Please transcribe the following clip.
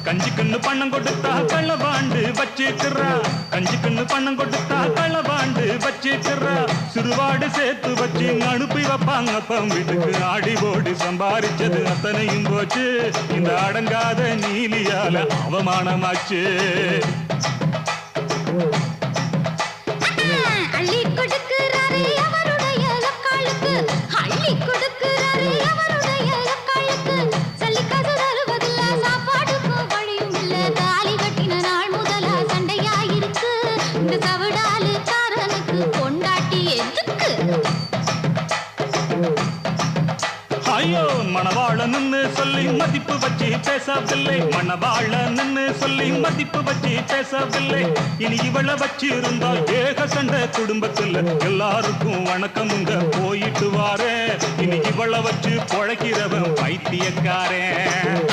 கஞ்சிக்குன்னு பணம் கொடுத்தா களவாண்டு வச்சுக்கிறா கஞ்சிக்குன்னு பணம் கொடுத்தா களவாண்டு வச்சுக்கிறா சிறுவாடு சேர்த்து வச்சு அனுப்பி வைப்பாங்க அப்பம் வீட்டுக்கு ஆடி போடி சம்பாரிச்சது அத்தனையும் போச்சு இந்த அடங்காத நீலியால அவமானமாச்சு அள்ளி கொடுக்கிறாரே அவருடைய லக்காளுக்கு அள்ளி கொடுக்கிறாரே அவருடைய லக்காளுக்கு சல்லிக்காசு தருவதில்ல சாப்பாடுக்கும் வழியும் இல்ல தாலி கட்டின நாள் முதலா சண்டையாயிருக்கு இந்த சவடாலுக்காரனுக்கு பொண்டாட்டி எதுக்கு ஐயோ மணவாளன்னு சொல்லி மதிப்பு வச்சு பேசவில்லை மணவாளன்னு சொல்லி மதிப்பு வச்சு பேசவில்லை இனி இவளை வச்சு இருந்தா ஏக சண்டை குடும்பத்துல எல்லாருக்கும் வணக்கமுங்க போயிட்டு வாரே இனி இவளை வச்சு பொழைக்கிறவன் பைத்தியக்காரன்